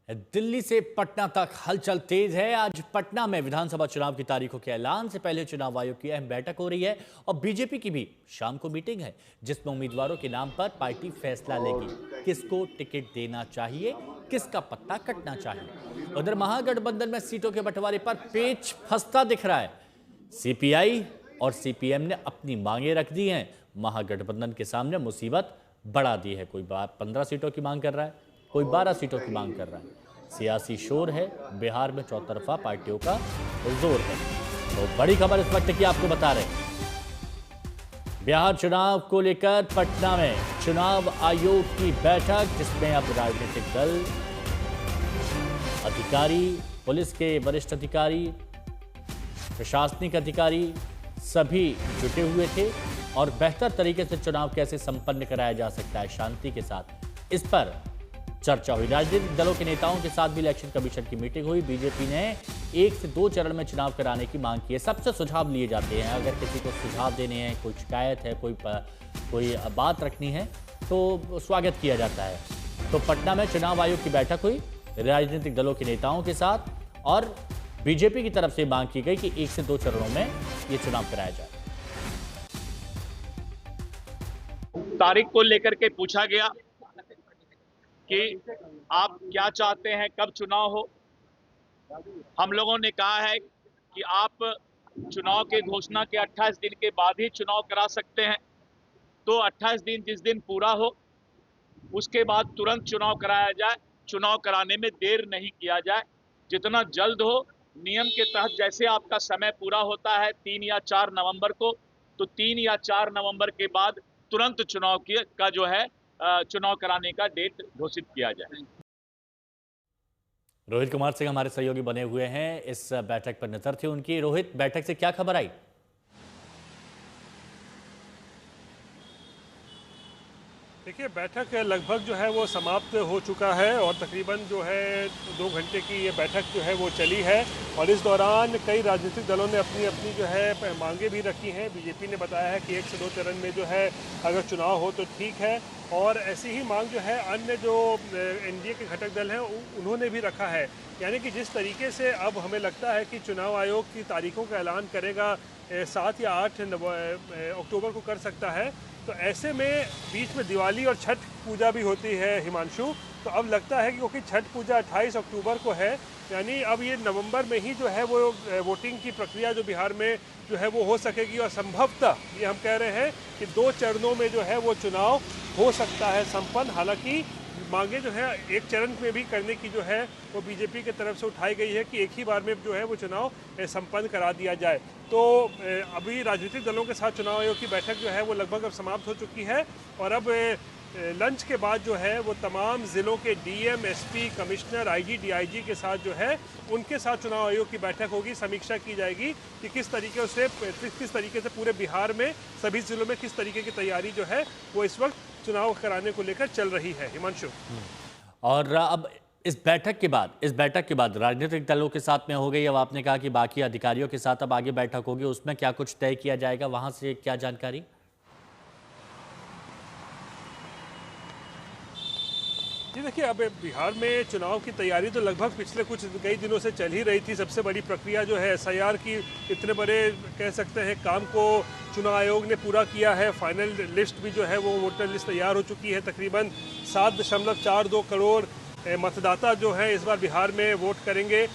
दिल्ली से पटना तक हलचल तेज है। आज पटना में विधानसभा चुनाव की तारीखों के ऐलान से पहले चुनाव आयोग की अहम बैठक हो रही है और बीजेपी की भी शाम को मीटिंग है, जिसमें उम्मीदवारों के नाम पर पार्टी फैसला लेगी, किसको टिकट देना चाहिए, किसका पत्ता कटना चाहिए। उधर महागठबंधन में सीटों के बंटवारे पर पेच फंसता दिख रहा है। सीपीआई और सीपीएम ने अपनी मांगे रख दी हैं। महागठबंधन के सामने मुसीबत बढ़ा दी है। कोई 15 सीटों की मांग कर रहा है, कोई 12 सीटों की मांग कर रहा है। सियासी शोर है, बिहार में चौतरफा पार्टियों का जोर है। तो बड़ी खबर इस वक्त की आपको बता रहे हैं। बिहार चुनाव को लेकर पटना में चुनाव आयोग की बैठक, जिसमें अब राजनीतिक दल, अधिकारी, पुलिस के वरिष्ठ अधिकारी, प्रशासनिक अधिकारी सभी जुटे हुए थे और बेहतर तरीके से चुनाव कैसे संपन्न कराया जा सकता है शांति के साथ, इस पर चर्चा हुई। राजनीतिक दलों के नेताओं के साथ भी इलेक्शन कमीशन की मीटिंग हुई। बीजेपी ने 1 से 2 चरण में चुनाव कराने की मांग की है। सबसे सुझाव लिए जाते हैं। अगर किसी को सुझाव देने हैं, कोई शिकायत है, कोई बात रखनी है तो स्वागत किया जाता है। तो पटना में चुनाव आयोग की बैठक हुई राजनीतिक दलों के नेताओं के साथ और बीजेपी की तरफ से मांग की गई कि 1 से 2 चरणों में ये चुनाव कराया जाए। तारीख को लेकर के पूछा गया कि आप क्या चाहते हैं, कब चुनाव हो। हम लोगों ने कहा है कि आप चुनाव के घोषणा के 28 दिन के बाद ही चुनाव करा सकते हैं। तो 28 दिन जिस दिन पूरा हो उसके बाद तुरंत चुनाव कराया जाए। चुनाव कराने में देर नहीं किया जाए, जितना जल्द हो। नियम के तहत जैसे आपका समय पूरा होता है 3 या 4 नवंबर को, तो 3 या 4 नवंबर के बाद तुरंत चुनाव का जो है चुनाव कराने का डेट घोषित किया जाए। रोहित कुमार सिंह हमारे सहयोगी बने हुए हैं, इस बैठक पर नजर थी उनकी। रोहित, बैठक से क्या खबर आई? देखिए, बैठक लगभग जो है वो समाप्त हो चुका है और तकरीबन जो है 2 घंटे की ये बैठक जो है वो चली है और इस दौरान कई राजनीतिक दलों ने अपनी अपनी जो है मांगे भी रखी हैं। बीजेपी ने बताया है कि 1 से 2 चरण में जो है अगर चुनाव हो तो ठीक है, और ऐसी ही मांग जो है अन्य जो एनडीए के घटक दल हैं उन्होंने भी रखा है। यानी कि जिस तरीके से अब हमें लगता है कि चुनाव आयोग की तारीखों का ऐलान करेगा 7 या 8 अक्टूबर को कर सकता है, तो ऐसे में बीच में दिवाली और छठ पूजा भी होती है हिमांशु। तो अब लगता है कि क्योंकि छठ पूजा 28 अक्टूबर को है, यानी अब ये नवंबर में ही जो है वो वोटिंग की प्रक्रिया जो बिहार में जो है वो हो सकेगी और संभवतः ये हम कह रहे हैं कि 2 चरणों में जो है वो चुनाव हो सकता है संपन्न। हालांकि मांगे जो है 1 चरण में भी करने की जो है वो बीजेपी की तरफ से उठाई गई है कि एक ही बार में जो है वो चुनाव संपन्न करा दिया जाए। तो अभी राजनीतिक दलों के साथ चुनाव आयोग की बैठक जो है वो लगभग अब समाप्त हो चुकी है और अब लंच के बाद जो है वो तमाम ज़िलों के DM, SP, commissioner, IG, DIG के साथ जो है उनके साथ चुनाव आयोग की बैठक होगी। समीक्षा की जाएगी कि किस तरीके से पूरे बिहार में सभी ज़िलों में किस तरीके की तैयारी जो है वो इस वक्त चुनाव कराने को लेकर चल रही है हिमांशु। और अब इस बैठक के बाद राजनीतिक दलों के साथ में हो गई। अब आपने कहा कि बाकी अधिकारियों के साथ अब आगे बैठक होगी, उसमें क्या कुछ तय किया जाएगा, वहां से क्या जानकारी? जी देखिए, अब बिहार में चुनाव की तैयारी तो लगभग पिछले कई दिनों से चल ही रही थी। सबसे बड़ी प्रक्रिया जो है एसआईआर की, इतने बड़े कह सकते हैं काम को चुनाव आयोग ने पूरा किया है। फाइनल लिस्ट भी जो है वो वोटर लिस्ट तैयार हो चुकी है। तकरीबन 7.42 करोड़ मतदाता जो है इस बार बिहार में वोट करेंगे।